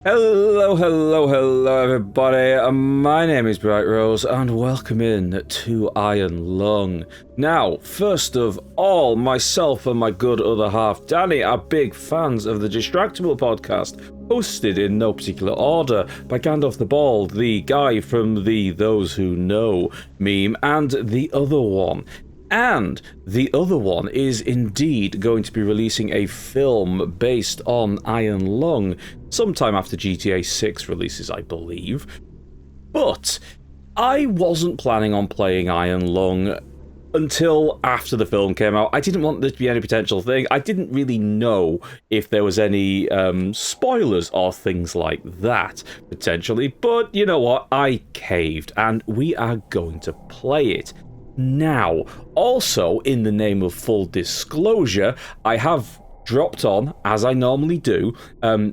Hello, everybody. My name is Bright Rose, and welcome in to Iron Lung. Now, first of all, myself and my good other half, Danny, are big fans of the Distractable podcast, hosted in no particular order by Gandalf the Bald, the guy from the Those Who Know meme, and the other one. And the other one is indeed going to be releasing a film based on Iron Lung sometime after GTA 6 releases, I believe. But I wasn't planning on playing Iron Lung until after the film came out. I didn't want there to be any potential thing. I didn't really know if there was any spoilers or things like that, potentially. But you know what? I caved, and we are going to play it. Now, also, in the name of full disclosure, I have dropped on, as I normally do,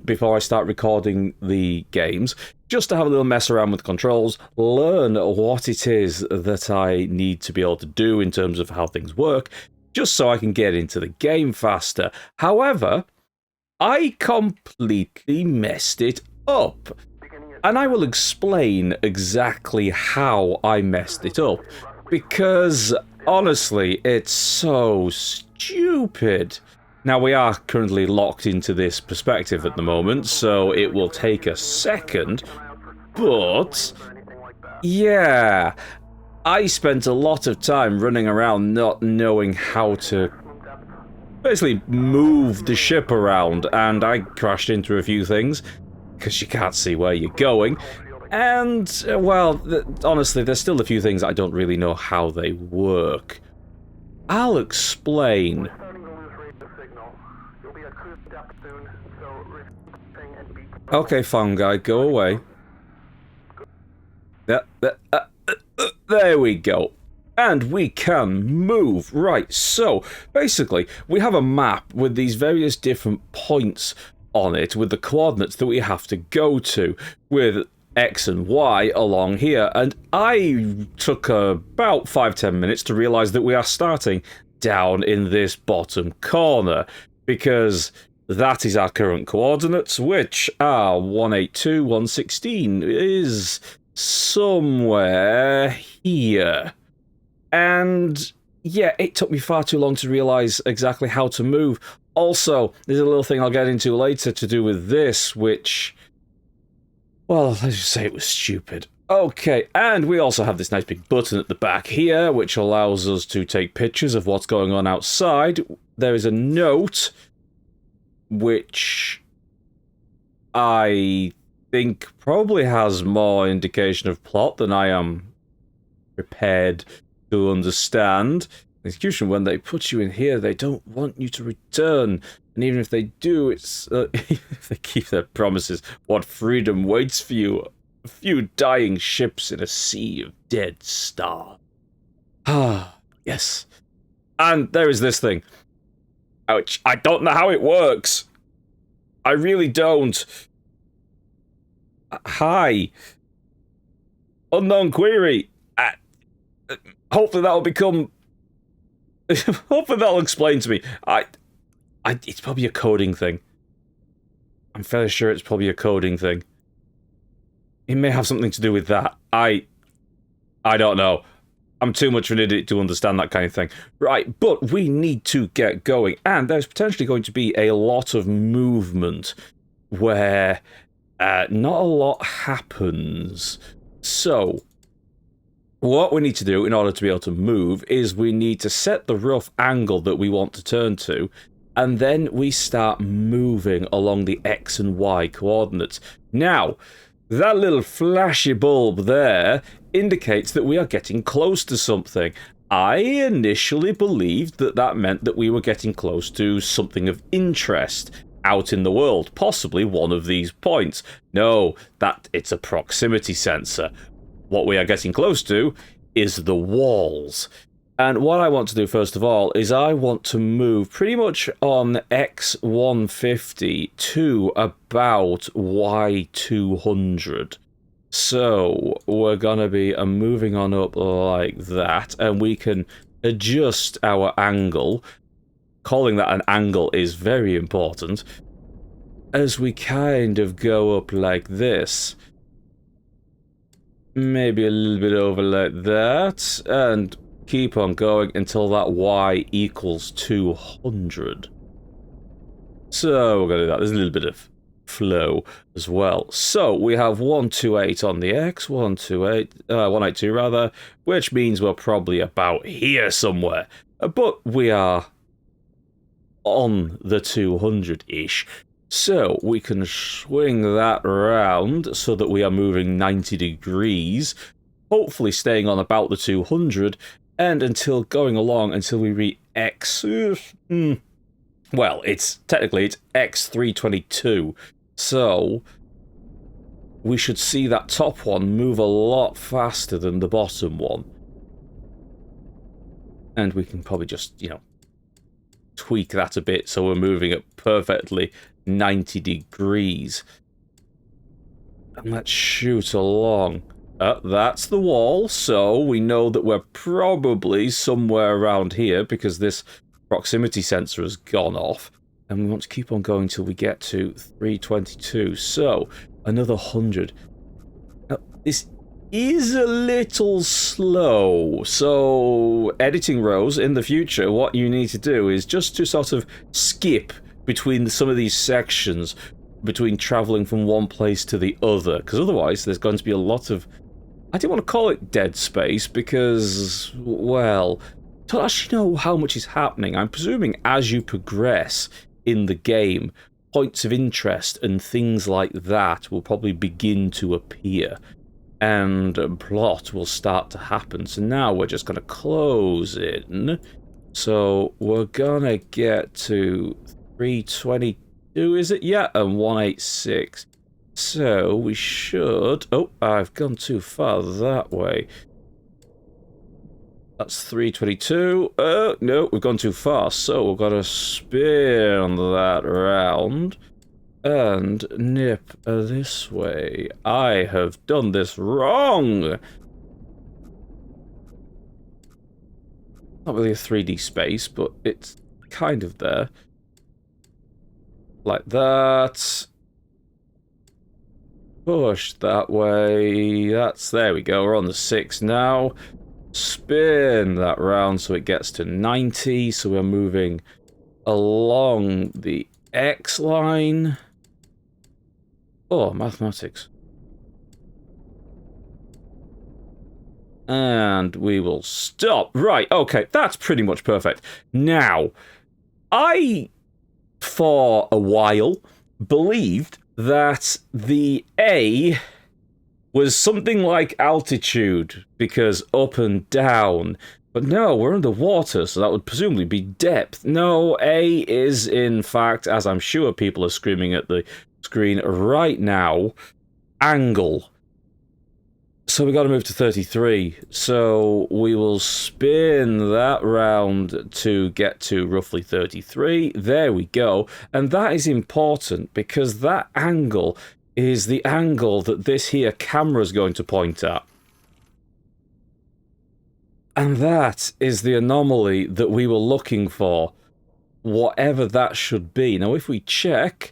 before I start recording the games, just to have a little mess around with controls, learn what it is that I need to be able to do in terms of how things work, just so I can get into the game faster. However, I completely messed it up, and I will explain exactly how I messed it up. Because, honestly, it's so stupid. Now, we are currently locked into this perspective at the moment, so it will take a second. But, yeah, I spent a lot of time running around not knowing how to basically move the ship around, and I crashed into a few things, because you can't see where you're going. And, well, honestly, there's still a few things I don't really know how they work. I'll explain. Okay, phone guy, go away. There we go. And we can move. Right, so, basically, we have a map with these various different points on it, with the coordinates that we have to go to, with X and Y along here, and I took about 5-10 minutes to realise that we are starting down in this bottom corner, because that is our current coordinates, which are 182, 116, is somewhere here. And yeah, it took me far too long to realise exactly how to move. Also, there's a little thing I'll get into later to do with this, which, well, let's just say it was stupid. Okay, and we also have this nice big button at the back here, which allows us to take pictures of what's going on outside. There is a note, which I think probably has more indication of plot than I am prepared to understand. Execution, when they put you in here, they don't want you to return. And even if they do, it's if they keep their promises, what freedom waits for you? A few dying ships in a sea of dead stars. Ah, yes. And there is this thing, which I don't know how it works. I really don't. Hi. Unknown query. Hopefully that'll become... Hopefully that'll explain to me. It's probably a coding thing. I'm fairly sure it's probably a coding thing. It may have something to do with that. I don't know. I'm too much of an idiot to understand that kind of thing. Right, but we need to get going. And there's potentially going to be a lot of movement where not a lot happens. So, what we need to do in order to be able to move is we need to set the rough angle that we want to turn to, and then we start moving along the X and Y coordinates. Now, that little flashy bulb there indicates that we are getting close to something. I initially believed that that meant that we were getting close to something of interest out in the world, possibly one of these points. No, it's a proximity sensor. What we are getting close to is the walls. And what I want to do first of all is I want to move pretty much on X150 to about Y200. So we're going to be moving on up like that, and we can adjust our angle. Calling that an angle is very important. as we kind of go up like this. Maybe a little bit over like that, and keep on going until that y equals 200. So we're going to do that. There's a little bit of flow as well. So we have 128 on the x, 182 rather, which means we're probably about here somewhere. But we are on the 200-ish. So we can swing that around so that we are moving 90 degrees, hopefully staying on about the 200, and until going along until we reach x. Well, it's x322. So we should see that top one move a lot faster than the bottom one. And we can probably just, tweak that a bit so we're moving at perfectly 90 degrees. And let's shoot along. That's the wall, so we know that we're probably somewhere around here because this proximity sensor has gone off. And we want to keep on going till we get to 322. So, another 100. Now, this is a little slow. So, editing rows in the future, what you need to do is just to sort of skip between some of these sections, between traveling from one place to the other. Because otherwise, there's going to be a lot of... I don't want to call it dead space because, well, don't actually know how much is happening. I'm presuming as you progress in the game, points of interest and things like that will probably begin to appear, and a plot will start to happen. So now we're just going to close in. So we're going to get to 322, is it? Yeah, and 186. So we should... Oh, I've gone too far that way. That's 322. No, we've gone too far. So we've got to spin that around and nip this way. I have done this wrong. Not really a 3D space, but it's kind of there. Like that. Push that way. There we go. We're on the 6 now. Spin that round so it gets to 90. So we're moving along the X line. Oh, mathematics. And we will stop. Right, okay, that's pretty much perfect. Now, I, for a while, believed that the A was something like altitude, because up and down. But no, we're underwater, so that would presumably be depth. No, A is, in fact, as I'm sure people are screaming at the screen right now, angle. So we got to move to 33. So we will spin that round to get to roughly 33. There we go. And that is important because that angle is the angle that this here camera is going to point at. And that is the anomaly that we were looking for, whatever that should be. Now, if we check,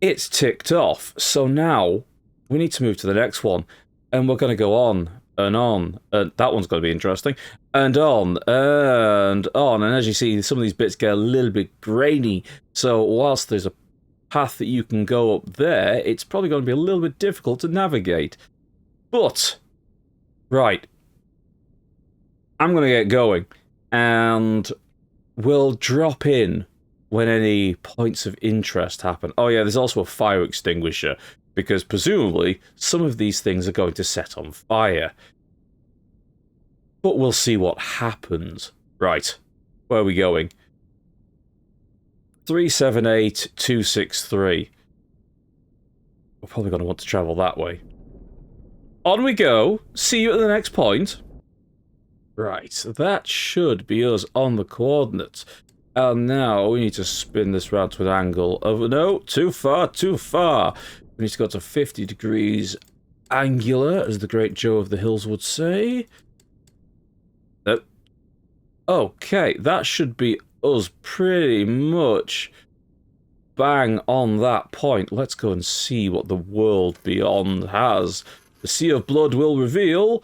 it's ticked off. So now we need to move to the next one. And we're going to go on and on. That one's going to be interesting. And on and on. And as you see, some of these bits get a little bit grainy. So whilst there's a path that you can go up there, it's probably going to be a little bit difficult to navigate. But, right. I'm going to get going. And we'll drop in when any points of interest happen. Oh yeah, there's also a fire extinguisher, because presumably some of these things are going to set on fire. But we'll see what happens. Right, where are we going? 378263. We're probably going to want to travel that way. On we go. See you at the next point. Right, that should be us on the coordinates. And now we need to spin this round to an angle of... No, too far, too far. We need to go to 50 degrees angular, as the great Joe of the Hills would say. Okay, that should be us pretty much bang on that point. Let's go and see what the world beyond has. The Sea of Blood will reveal...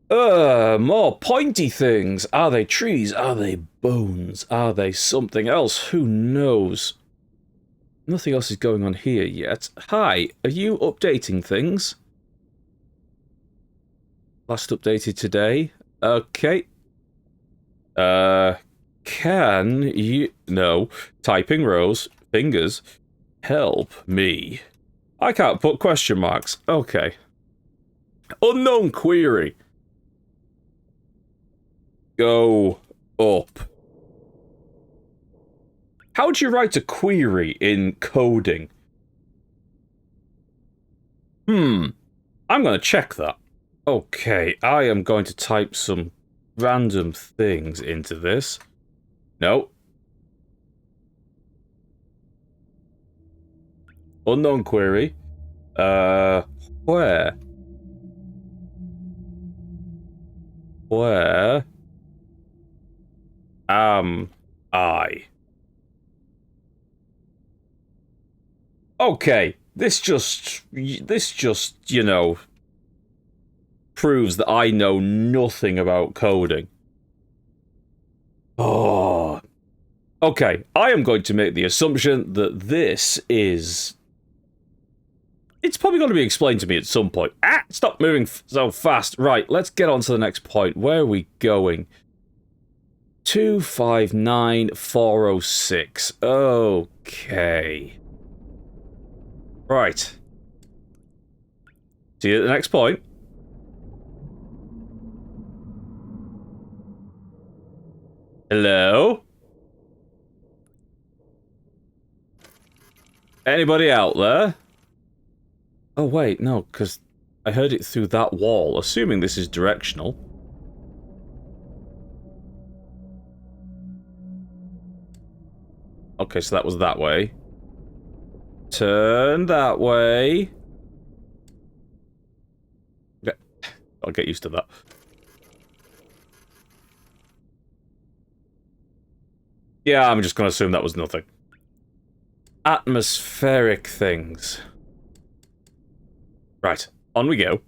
more pointy things. Are they trees? Are they bones? Are they something else? Who knows? Nothing else is going on here yet. Hi, are you updating things? Last updated today. Okay. Can you... No. Typing rows. Fingers. Help me. I can't put question marks. Okay. Unknown query. Go up. How would you write a query in coding? I'm going to check that. Okay, I am going to type some random things into this. No. Unknown query. Where? Where am I? Okay, this just, you know, proves that I know nothing about coding. Oh. Okay, I am going to make the assumption that this is... It's probably going to be explained to me at some point. Ah! Stop moving so fast. Right, let's get on to the next point. Where are we going? 259406. Okay. Right. See you at the next point. Hello? Anybody out there? Oh, wait, no, because I heard it through that wall, assuming this is directional. Okay, so that was that way. Turn that way. Okay. I'll get used to that. Yeah, I'm just going to assume that was nothing. Atmospheric things. Right, on we go.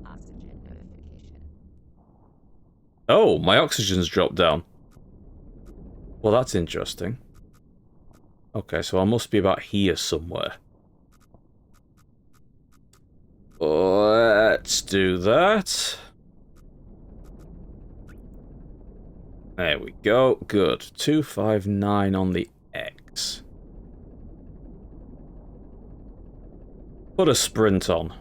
Oxygen notification. Oh, my oxygen's dropped down. Well, that's interesting. Okay, so I must be about here somewhere. Let's do that. There we go. Good. 259 on the X. Put a sprint on.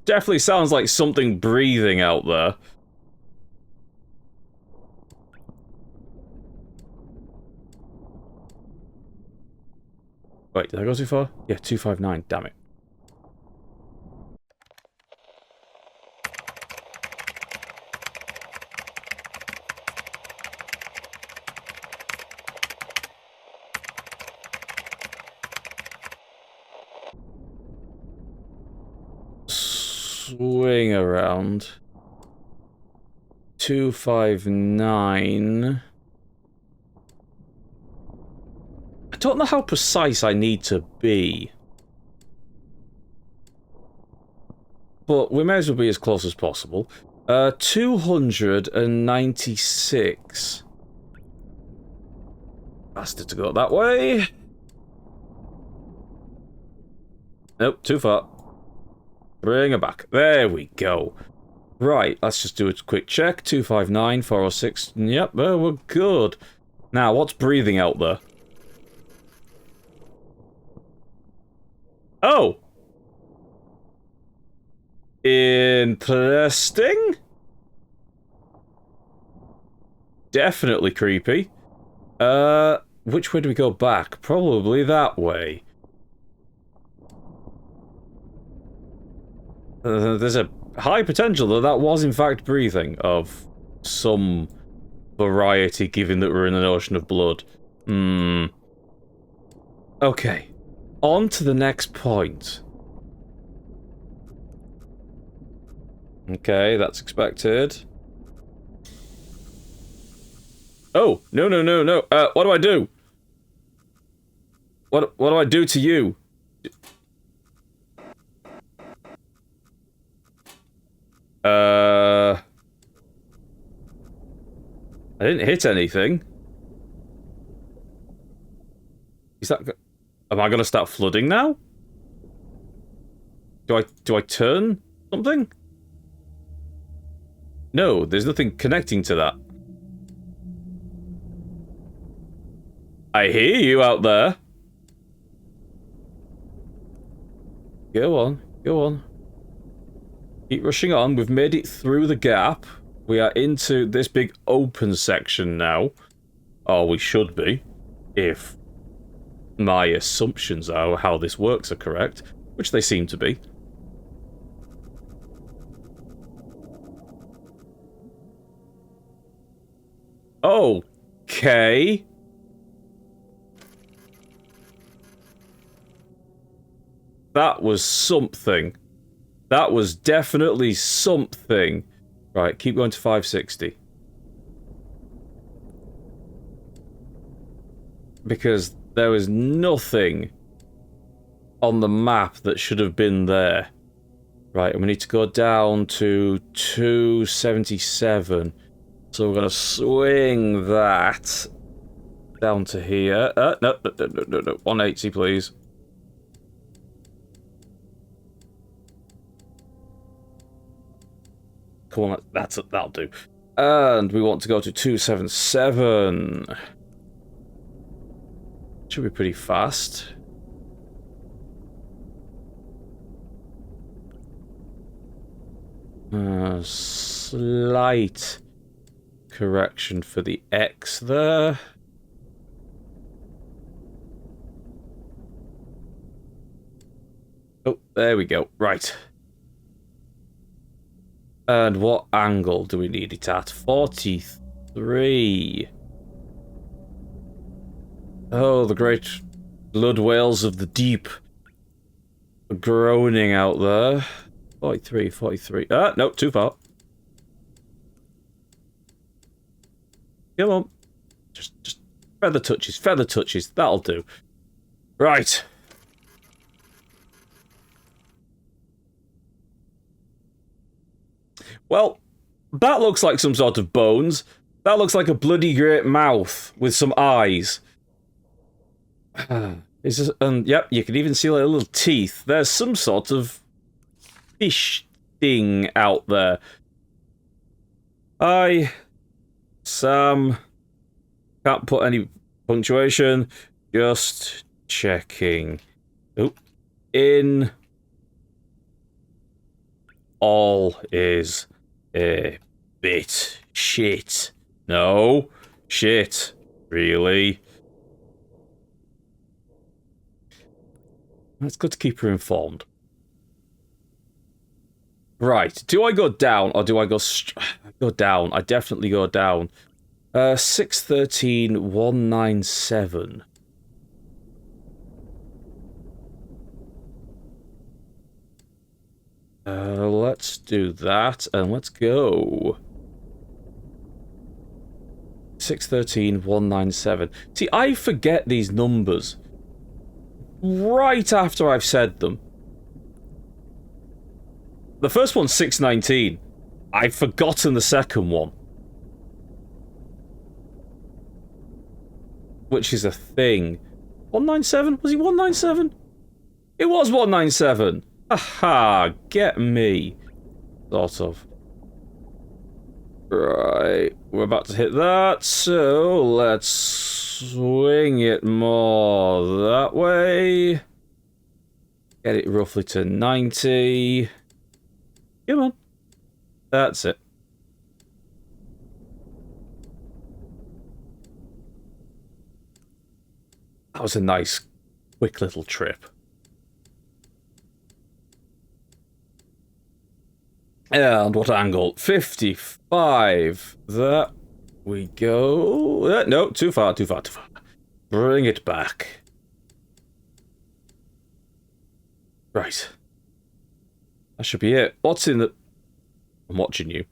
Definitely sounds like something breathing out there. Wait, did I go too far? Yeah, 259. Damn it. Swing around. 259. I don't know how precise I need to be. But we may as well be as close as possible. 296. Bastard to go that way. Nope, too far. Bring her back. There we go. Right, let's just do a quick check. 259, 406. Yep, we're good. Now, what's breathing out there? Oh! Interesting. Definitely creepy. Which way do we go back? Probably that way. There's a high potential that that was in fact breathing of some variety, given that we're in an ocean of blood. Okay. On to the next point. Okay, that's expected. Oh, no, no, no, no. What do I do? What do I do to you? I didn't hit anything. Is that... Am I gonna start flooding now? Do I turn something? No, there's nothing connecting to that. I hear you out there. Go on, go on. Keep rushing on. We've made it through the gap. We are into this big open section now. Or we should be. If my assumptions are how this works are correct. Which they seem to be. Okay. That was something. That was definitely something. Right, keep going to 560. Because there was nothing on the map that should have been there. Right, and we need to go down to 277. So we're going to swing that down to here. No. 180, please. Come on, that'll do. And we want to go to 277. Should be pretty fast. Slight correction for the X there. Oh, there we go. Right. And what angle do we need it at? 43. Oh, the great blood whales of the deep are groaning out there. 43, 43. No, too far. Come on. Just feather touches, that'll do. Right. Well, that looks like some sort of bones. That looks like a bloody great mouth with some eyes. And yep, you can even see like little teeth. There's some sort of fish thing out there. Sam, can't put any punctuation. Just checking. Oh, in all is a bit shit. No, shit. Really? It's good to keep her informed. Right, do I go down or do I go go down? I definitely go down. 613 197. Let's do that and let's go. 613 197. See, I forget these numbers right after I've said them. The first one's 619. I've forgotten the second one. Which is a thing. 197? Was he 197? It was 197! Aha! Get me. Sort of. Right. We're about to hit that, so let's swing it more that way. Get it roughly to 90. Come on. That's it. That was a nice, quick little trip. And what angle? 55. There we go. No, too far. Bring it back. Right. That should be it. What's in the... I'm watching you.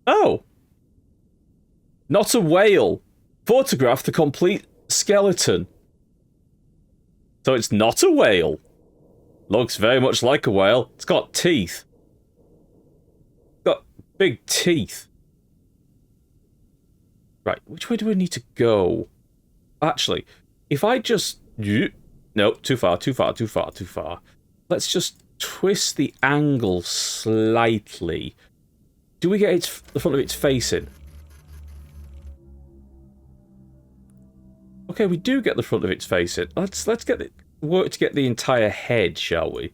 Oh. Not a whale. Photograph the complete skeleton. So it's not a whale. Looks very much like a whale. It's got teeth. Got big teeth. Right, which way do we need to go? Actually, if I just... No, too far, too far, too far, too far. Let's just twist the angle slightly. Do we get the front of its face in? Okay, we do get the front of its face in. Let's work to get the entire head, shall we?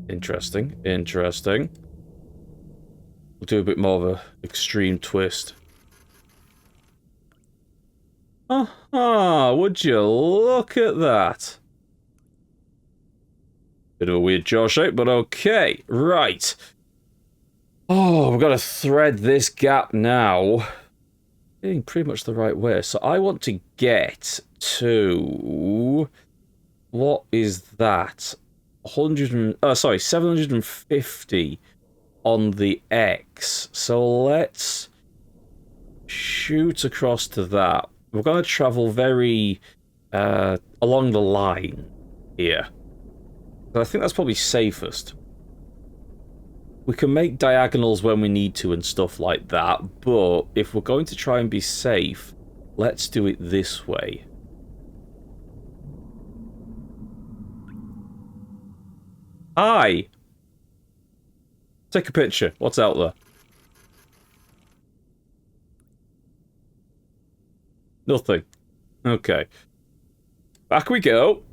Interesting, interesting. We'll do a bit more of an extreme twist. Would you look at that? Bit of a weird jaw shape, but okay. Right. Oh, we've got to thread this gap now. Getting pretty much the right way. So I want to get to... What is that? 750 on the X. So let's shoot across to that. We're going to travel very along the line here. So I think that's probably safest. We can make diagonals when we need to and stuff like that, but if we're going to try and be safe, let's do it this way. Hi! Take a picture. What's out there? Nothing. Okay. Back we go.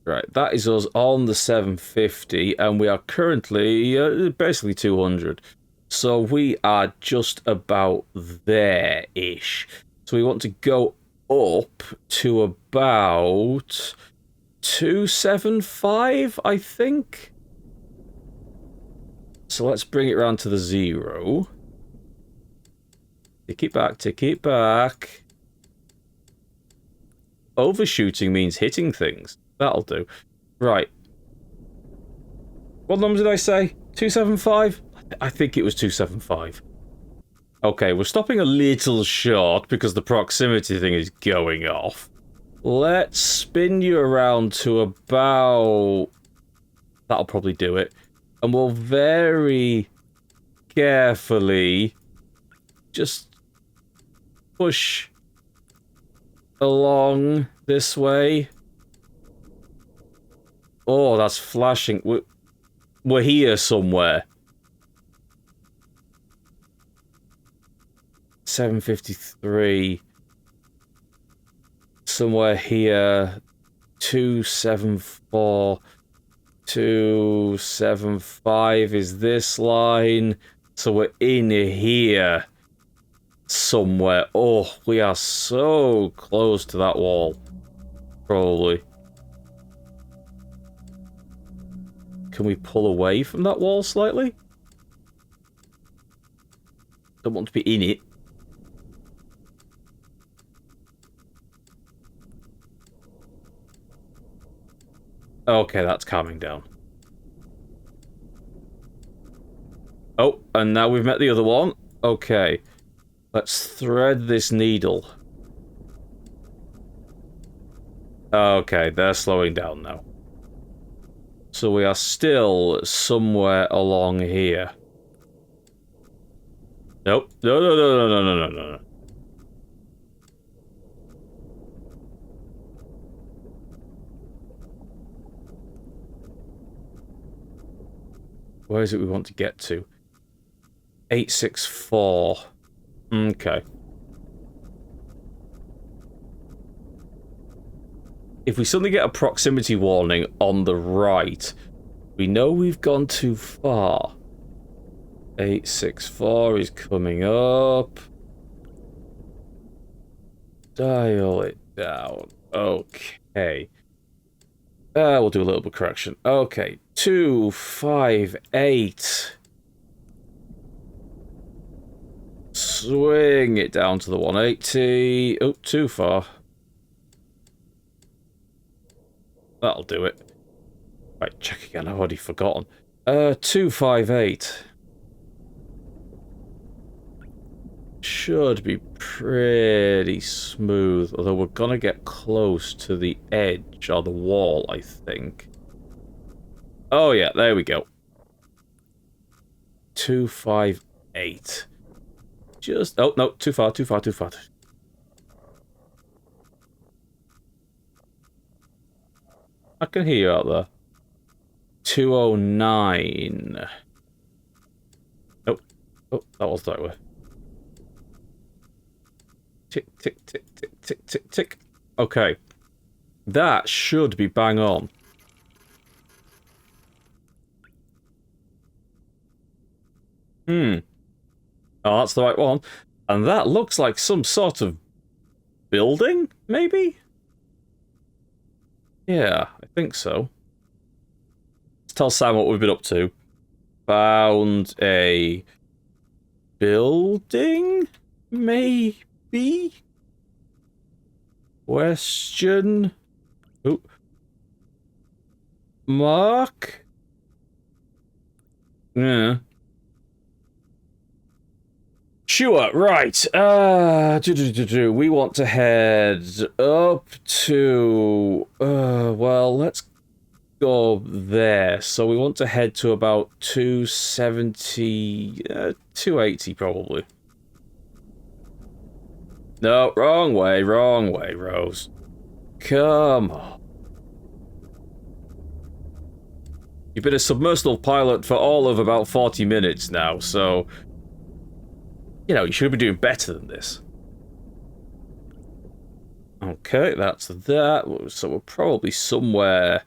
Right, that is us on the 750, and we are currently basically 200. So we are just about there-ish. So we want to go up to about 275, I think. So let's bring it round to the 0. Tick it back, tick it back. Overshooting means hitting things. That'll do. Right. What number did I say? 275? I think it was 275. Okay, we're stopping a little short because the proximity thing is going off. Let's spin you around to about... That'll probably do it. And we'll very carefully just push along this way. Oh, that's flashing. We're here somewhere. 753. Somewhere here. 274. 275 is this line. So we're in here somewhere. Oh, we are so close to that wall. Probably. Can we pull away from that wall slightly? Don't want to be in it. Okay, that's calming down. Oh, and now we've met the other one. Okay. Let's thread this needle. Okay, they're slowing down now. So we are still somewhere along here. Nope. No, no, no, no, no, no, no, no. Where is it we want to get to? 864. Okay. If we suddenly get a proximity warning on the right, we know we've gone too far. 864 is coming up. Dial it down. Okay. We'll do a little bit of correction. Okay. 258. swing it down to the 180. Oh, too far. That'll do it. Right, check again. I've already forgotten. 258. Should be pretty smooth, although we're gonna get close to the edge or the wall, I think. Oh yeah, there we go. 258. Just, oh no, too far, too far, too far. I can hear you out there. 209. Nope. Oh, that was that way. Tick, tick, tick, tick, tick, tick, tick. Okay. That should be bang on. Oh, that's the right one. And that looks like some sort of building, maybe? Yeah, I think so. Let's tell Sam what we've been up to. Found a building? Maybe? Question? Ooh. Mark? Yeah. Sure, right. We want to head up to... well, let's go there. So we want to head to about 270... 280, probably. No, wrong way, Rose. Come on. You've been a submersible pilot for all of about 40 minutes now, so... You know, you should be doing better than this. Okay, that's that. So we're probably somewhere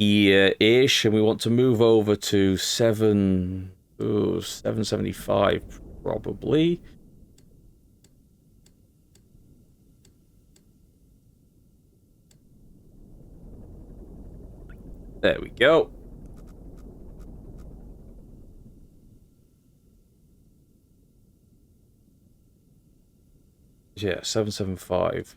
here-ish, and we want to move over to 775, probably. There we go. Yeah, 775.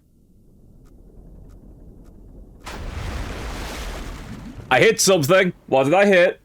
I hit something. What did I hit?